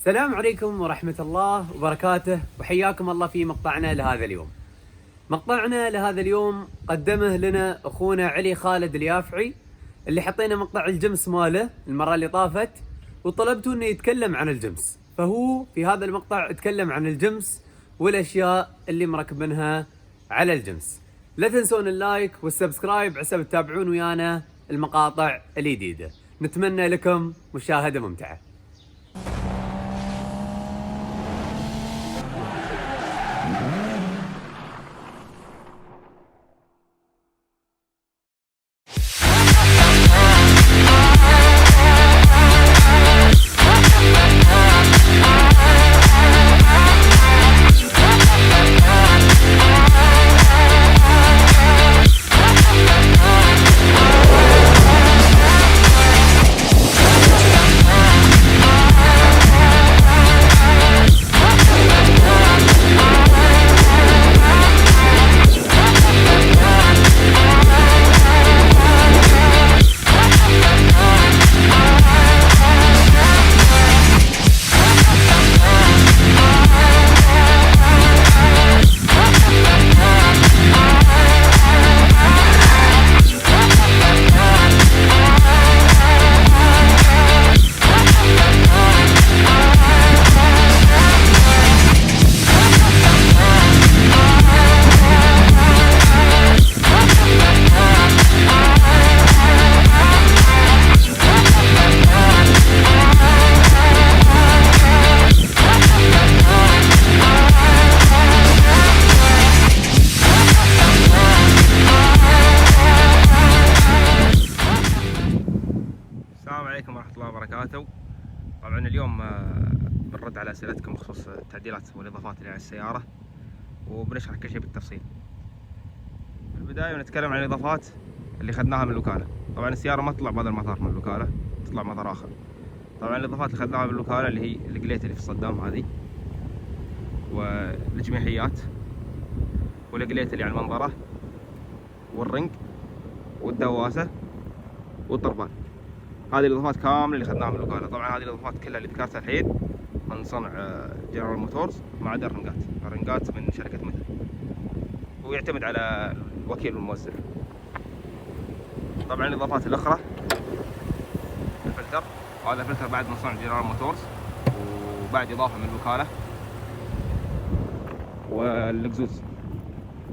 السلام عليكم ورحمة الله وبركاته، وحياكم الله في مقطعنا لهذا اليوم. مقطعنا لهذا اليوم قدمه لنا أخونا علي خالد اليافعي، اللي حطينا مقطع الجمس ماله المرة اللي طافت، وطلبته إنه يتكلم عن الجمس. فهو في هذا المقطع اتكلم عن الجمس والأشياء اللي مركبينها على الجمس. لا تنسون اللايك والسبسكرايب عشان تتابعون ويانا المقاطع الجديدة. نتمنى لكم مشاهدة ممتعة. السلام عليكم ورحمة الله وبركاته. طبعا اليوم بنرد على أسئلتكم بخصوص التعديلات والإضافات اللي على السيارة، وبنشرح كل شيء بالتفصيل. في البداية بنتكلم عن الإضافات اللي أخذناها من الوكالة. طبعا السيارة ما تطلع بهذا المطار من الوكالة، تطلع مطار آخر. طبعا الإضافات اللي أخذناها من الوكالة اللي هي القليت اللي في الصدام هذه، والجميحيات، والقليت اللي على المنظرة، والرنج، والدواسة، والطربان. هذه الاضافات كامله اللي اخذناها من الوكاله. طبعا هذه الاضافات كلها اللي ذكرتها الحين من صنع جنرال موتورز، ما عدا الرنجات من شركه مثل، ويعتمد على الوكيل والموزع. طبعا الاضافات الاخرى الفلتر، وهذا فلتر بعد من صنع جنرال موتورز وبعد اضافه من الوكاله.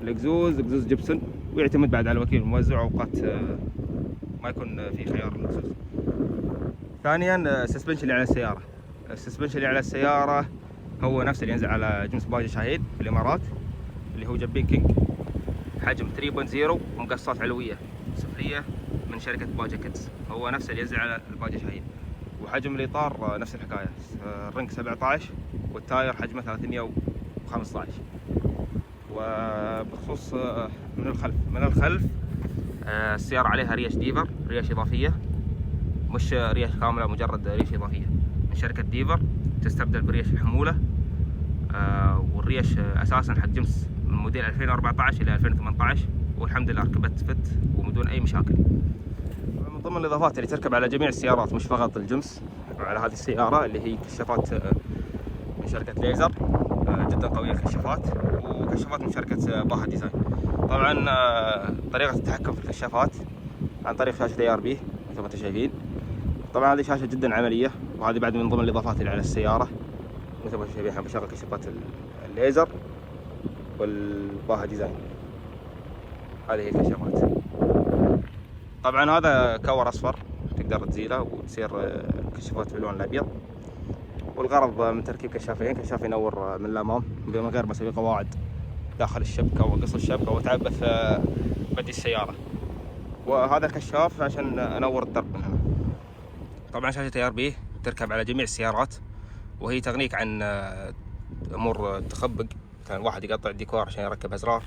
والاكزوز جبسون، ويعتمد بعد على الوكيل والموزع، اوقات ما يكون في خيار الاكزوز. ثانيا السسبنشن اللي على السيارة. السسبنشن اللي على السيارة هو نفس اللي ينزل على جمس باجة شاهين في الإمارات، اللي هو جبين كينج، حجم 3.0 ومقصات علوية سفلية من شركة باجة كيدز. هو نفس اللي ينزل على الباجة شاهين. وحجم الإطار نفس الحكاية، الرنج 17 والتاير حجمه 315. وبخصوص من الخلف السيارة عليها ريش ديفر، ريش إضافية، مش ريش كاملة، مجرد ريش إضافية من شركة ديفر، تستبدل بريش الحمولة. والريش أساسا حق جمس من موديل 2014 إلى 2018، والحمد لله ركبت فت وبدون أي مشاكل. من ضمن الإضافات اللي تركب على جميع السيارات مش فقط الجمس، على هذه السيارة اللي هي كشافات من شركة ليزر، جدا قوية الكشافات، وكشافات من شركة باها ديزاين. طبعا طريقة التحكم في الكشافات عن طريق شاشة ARB مثل ما انتم شايفين. طبعا هذه شاشة جدا عملية، وهذه بعد من ضمن الإضافات اللي على السيارة. مثل ما انتم شايفين بشغل كشافات الليزر والباها ديزاين، هذه هي الكشافات. طبعا هذا كور أصفر تقدر تزيله وتصير الكشافات باللون الأبيض. والغرض من تركيب كشافين، كشاف ينور من الأمام من غير ما اسوي قواعد داخل الشبكة وقص الشبكة وتعبث بدي السيارة. وهذا الكشاف عشان انور الدرب من هنا. طبعا شاشة ARB تركب على جميع السيارات، وهي تغنيك عن امور التخبق. كان واحد يقطع الديكور عشان يركب ازرار،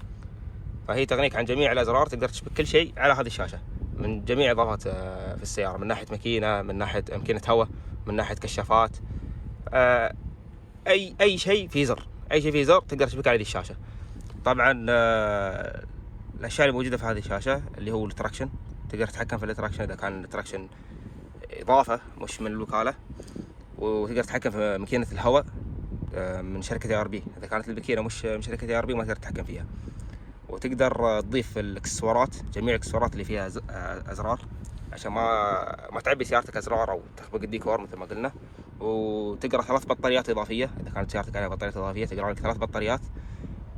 فهي تغنيك عن جميع الازرار، تقدر تشبك كل شيء على هذه الشاشة من جميع اضافات في السيارة، من ناحية ماكينة، من ناحية ماكينة هواء، من ناحية كشافات، اي شيء في زر، اي شيء في زر تقدر تشبكه على هذه الشاشة. طبعا الاشياء اللي موجوده في هذه الشاشه اللي هو التراكشن، تقدر تتحكم في التراكشن اذا كان التراكشن اضافه مش من الوكاله. وتقدر تتحكم في ماكينة الهواء من شركة ARB. إذا كانت الماكينة مش من شركة ARB ما تقدر تتحكم فيها. وتقدر تضيف الاكسسوارات، جميع الاكسسوارات اللي فيها أزرار، عشان ما تعبي سيارتك أزرار أو تخبق الديكور مثل ما قلنا. وتقرأ 3 بطاريات إضافية، إذا كانت سيارتك عليها بطاريات إضافية تقرأ لك 3 بطاريات.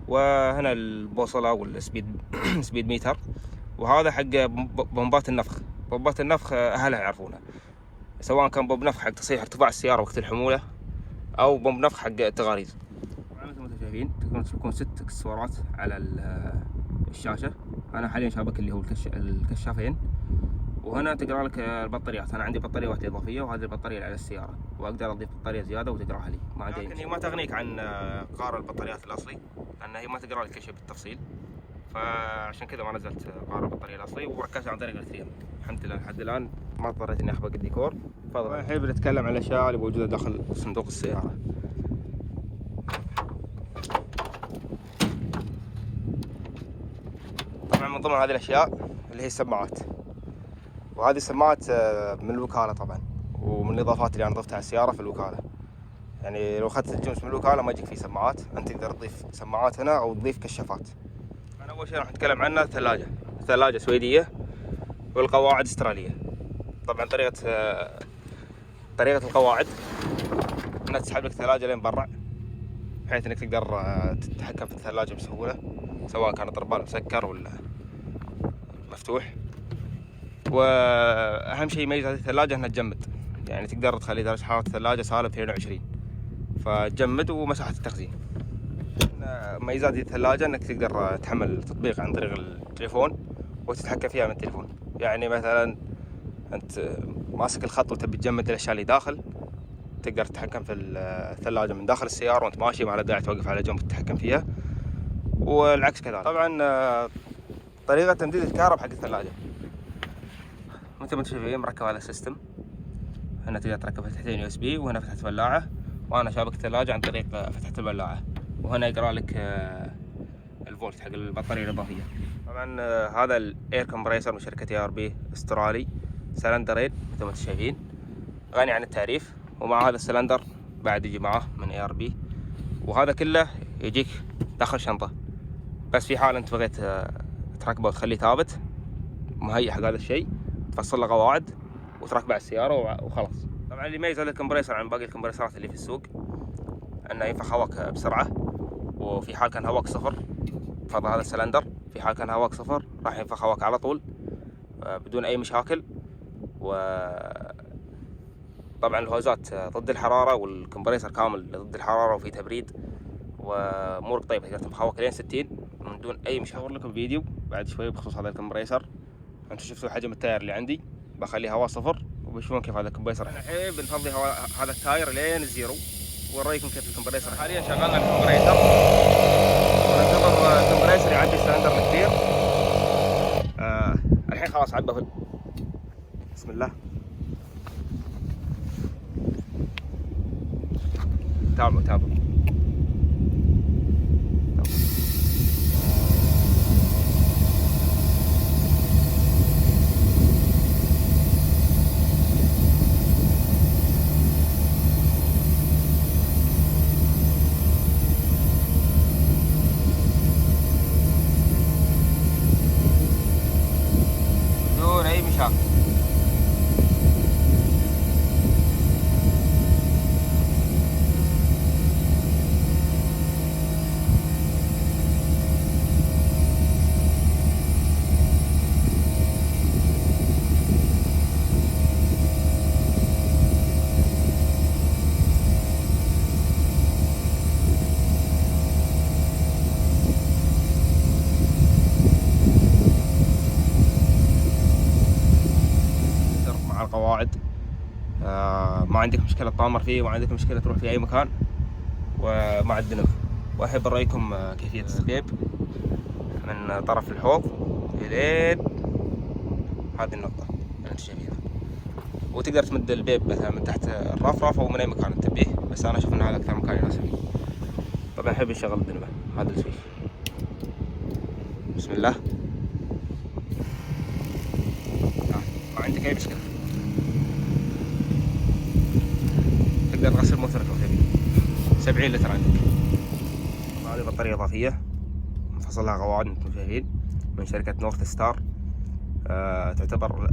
وهنا البوصلة والسبيد سبيد ميتر. وهذا حق بومبات النفخ. بومبات النفخ أهلها يعرفونها، سواء كان بومب نفخ حق تصحيح ارتفاع السيارة وقت الحمولة أو بومب نفخ حق التغاريز. طبعا مثل ما انتم شايفين تقدرون تشبكون 6 اكسسوارات على الشاشة. أنا حاليا شابك اللي هو الكشافين. وهنا تقرأ لك البطاريات. أنا عندي بطارية واحدة إضافية وهذه البطارية اللي على السيارة، وأقدر أضيف بطارية زيادة وتقرأها لي. ما عندي لكن هي ما تغنيك عن قارئ البطاريات الأصلي، لأن هي ما تقرأ لك كل شيء بالتفصيل. فعشان كذا ما نزلت قارئ البطارية الأصلي وركزت عن طريق الاثنين. الحمد لله لحد الآن ما اضطريت إني أخبق الديكور. تفضل. الحين بنتكلم عن الأشياء اللي موجودة داخل صندوق السيارة. طبعا من ضمن هذه الأشياء اللي هي السماعات. وهذه السماعات من الوكالة طبعا، ومن الإضافات اللي أنا ضفتها على السيارة في الوكالة. يعني لو أخذت الجنس من الوكالة ما يجيك فيه سماعات، أنت تقدر تضيف سماعات هنا أو تضيف كشافات. أنا أول شيء راح نتكلم عنه ثلاجة سويدية والقواعد استرالية. طبعا طريقة القواعد أنها تسحب لك الثلاجة لين برا، بحيث أنك تقدر تتحكم في الثلاجة بسهولة، سواء كان الطربال مسكر ولا مفتوح. واهم شيء يميز هذه الثلاجه انها تجمد، يعني تقدر تخلي درجه حراره الثلاجه سالب 22 فتجمد. ومساحه التخزين. ميزات هذه الثلاجه انك تقدر تحمل تطبيق عن طريق التليفون وتتحكم فيها من التليفون. يعني مثلا انت ماسك الخط وتبي تجمد الاشياء اللي داخل، تقدر تتحكم في الثلاجه من داخل السياره وانت ماشي، ما له داعي توقف على جنب تتحكم فيها. والعكس كذلك. طبعا طريقه تمديد الكهرباء حق الثلاجه مثل ما انتم شايفين مركب على السيستم. هنا تقدر تركب فتحتين USB، وهنا فتحة بلاعة، وانا شابك الثلاجة عن طريق فتحة البلاعة. وهنا يقرأ لك الفولت حق البطارية الإضافية. طبعا هذا الاير كومبريسر من شركة ARB استرالي سلندرين مثل ما انتم شايفين، غني عن التعريف. ومع هذا السلندر بعد يجي معاه من ARB، وهذا كله يجيك داخل شنطة. بس في حال انت بغيت تركبه وتخليه ثابت مهيئ حق هذا الشيء، تفصل له قواعد وتركبه على السيارة وخلاص. طبعا اللي يميز هذا الكمبريسر عن باقي الكمبريسرات اللي في السوق انه ينفخ هواك بسرعة، وفي حال كان هواك صفر تفضل هذا السلندر، في حال كان هواك صفر راح ينفخ هواك على طول بدون اي مشاكل. وطبعا الهوزات ضد الحرارة، والكمبريسر كامل ضد الحرارة وفي تبريد وامورك طيبة، تقدر تنفخ هواك لين 60 من دون اي مشاكل. اصور لكم فيديو بعد شوي بخصوص هذا الكمبريسر. انتم شفتوا حجم التاير اللي عندي، بخليه هواء صفر وبشوفون كيف هذا الكمبريسر. الحين بنفضي هذا التاير لين الزيرو ورايكم كيف الكمبريسر. حاليا شغلنا الكمبريسر وننتظر الكمبريسر يعدي السلندر الكبير. الحين خلاص عبى. بسم الله. تابعوا. القواعد ما عندك مشكلة تطامر فيه، وما عندك مشكلة تروح في أي مكان ومع الدنف. وأحب أريكم كيفية البيب من طرف الحوض إلين هذه النقطة اللي أنتم شايفينها. وتقدر تمد البيب مثلا من تحت الرفرف أو من أي مكان تبيه، بس أنا أشوف إن هذا أكثر مكان يناسبني. طبعا أحب نشغل الدنبة. هذا السويتش. بسم الله. ما عندك أي مشكلة. تقدر تغسل موتورك لو تبي. 70 لتر عندك. هذه بطارية إضافية منفصل لها قواعد انتم شايفين من شركة نورث ستار. تعتبر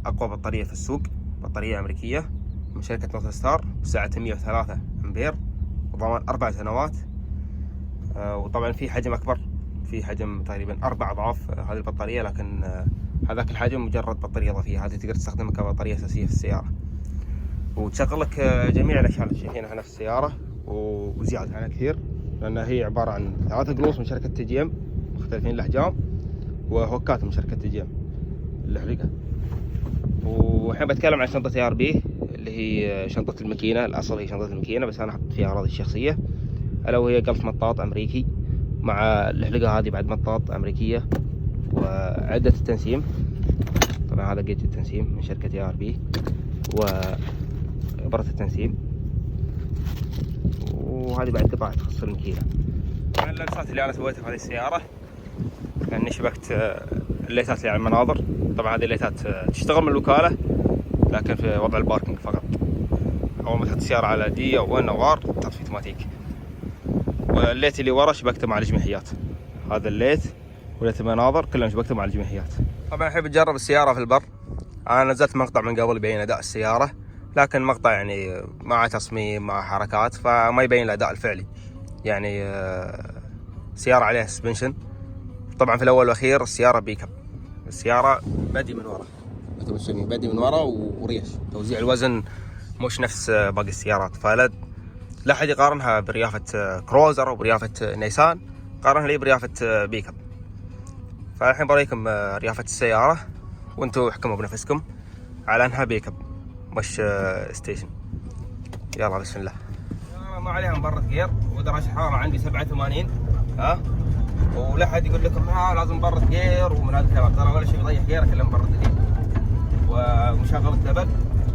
أقوى بطارية في السوق، بطارية أمريكية من شركة نورث ستار بسعة 103 أمبير وضمان 4 سنوات. وطبعا في حجم أكبر، في حجم تقريبا 4 أضعاف هذه البطارية، لكن هذاك الحجم مجرد بطارية إضافية. هذه تقدر تستخدمها كبطارية أساسية في السيارة، وتشغل لك جميع الأشياء اللي شايفينها هنا في السيارة وزيادة عنها كثير، لأن هي عبارة عن 3 قلوص من شركة تي جي ام مختلفين الأحجام، وهوكات من شركة تي جي ام الحريقة. والحين بتكلم عن شنطة اي ار بي اللي هي شنطة الماكينة. الأصل هي شنطة الماكينة، بس أنا حطيت فيها أغراضي الشخصية، ألا وهي قلف مطاط أمريكي مع الحلقة هذه بعد مطاط أمريكية، وعدة التنسيم. طبعا هذا جيج التنسيم من شركة اي ار بي، وإبرة التنسيم، وهذه بعد قطع تخص الماكينة. طبعا اللمسات اللي أنا سويتها في هذه السيارة لأني شبكت الليتات اللي على المناظر. طبعا هذه الليتات تشتغل من الوكالة، لكن في وضع الباركنج فقط. أول ما تحط السيارة على دي أو ان أو ار تطفي اوتوماتيك. والليت اللي ورا شبكته مع الجميحيات، هذا الليت وليت المناظر كلهم شبكته مع الجميحيات. طبعا أحب أجرب السيارة في البر. أنا نزلت مقطع من قبل يبين أداء السيارة، لكن مقطع يعني مع تصميم مع حركات، فما يبين الأداء الفعلي. يعني سيارة عليها سسبنشن. طبعا في الأول والأخير السيارة بيك اب، السيارة بدي من ورا، بدي من ورا وريش. توزيع الوزن مش نفس باقي السيارات، فلا أحد يقارنها بريافة كروزر أو بريافة نيسان، قارنها لي بريافة بيك اب. فالحين بريكم ريافة السيارة وانتوا احكموا بنفسكم على انها بيك اب مش ستيشن. يلا بسم الله. ما عليها مبرد جير، ودرجة حرارة عندي 87. ولا حد يقول لكم لازم مبرد جير ومن هذا الكلام، ترى ولا شيء يضيع جيرك الا مبرد جير. ومشغل الدبل،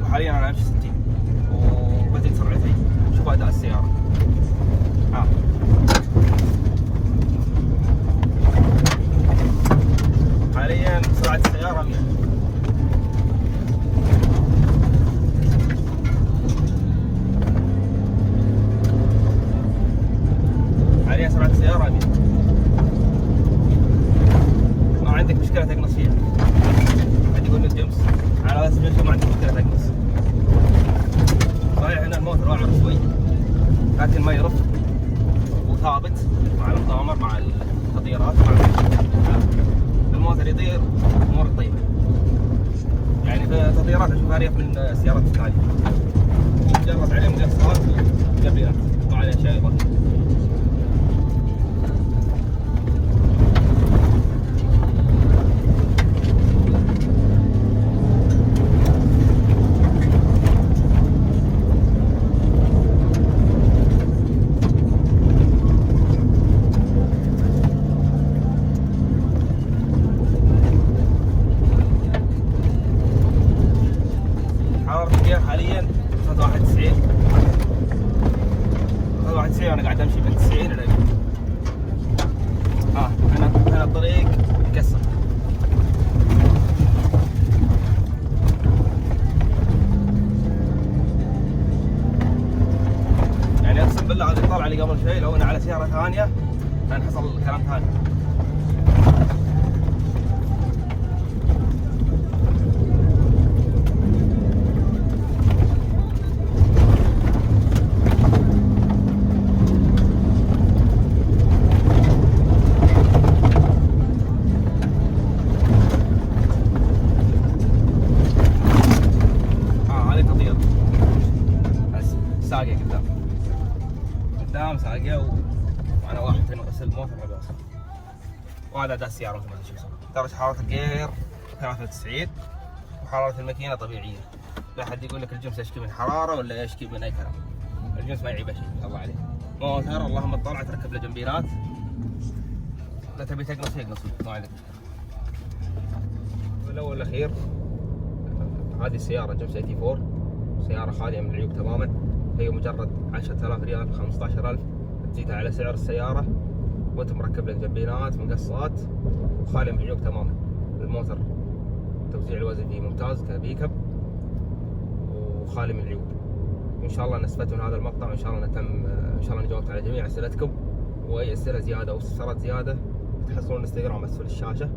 وحاليا انا امشي 60 وبديت سرعتي. شوف اداء السيارة. حاليا سرعة السيارة 100. حاليا سرعة السيارة 100. ما عندك مشكلة تقنص فيها. حد يقول لك جمس على اساس ما عندك مشكلة تقنص. صحيح ان الموتور واعر شوي، لكن ما يرف وثابت مع المضامر مع التطيرات الموتور يطير امور طيبه. يعني في تطيرات اشوفها اريح من السيارات الثانيه. جربت عليه مقصات وقبليات طبعا اشياء اضافيه. حاليا 91 وانا قاعد امشي من 90 الى 100. انا الطريق مكسر. يعني اقسم بالله هذه طلع لي قبل شوي، لو انا على سياره ثانيه كان حصل كلام ثاني. ساقية قدام ساقية وانا واحد هنا بس الموتور ما بيوصل. وهذا اداء السيارة مثل ما تشوفون. درجة حرارة الجير 93 وحرارة الماكينة طبيعية. لا حد يقول لك الجنس يشكي من حرارة ولا يشكي من اي كلام. الجنس ما يعيبه شيء الله عليه. موتور اللهم تطلع تركب له جنبيرات. لا تبي تقنص يقنص ما عليك. والاول والاخير هذه السيارة جيمس 84 سيارة خالية من العيوب تماما. هي مجرد 10,000 ريال 15,000 تزيدها على سعر السيارة وانت مركب لك جنبينات مقصات وخالي من العيوب تماما. الموتور توزيع الوزن فيه ممتاز كبيك اب وخالي من العيوب وان شاء الله نستفدت من هذا المقطع، وان شاء الله ان شاء الله جاوبت على جميع اسئلتكم، واي اسئله زياده او استفسارات زياده تحصلون انستغرام اسفل الشاشه،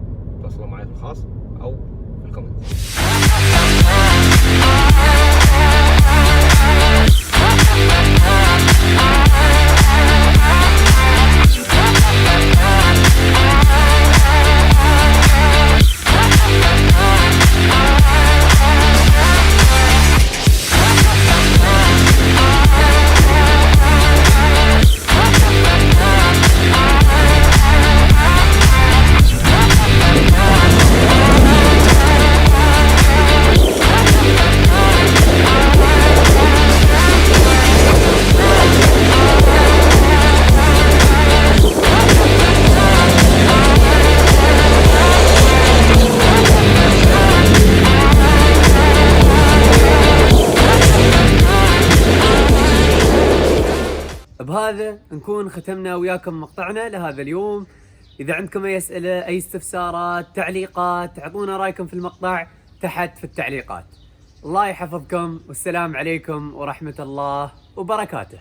تواصلوا معي في الخاص او في الكومنت. بهذا نكون ختمنا وياكم مقطعنا لهذا اليوم. إذا عندكم أي أسئلة، أي استفسارات، تعليقات، اعطونا رأيكم في المقطع تحت في التعليقات. الله يحفظكم، والسلام عليكم ورحمة الله وبركاته.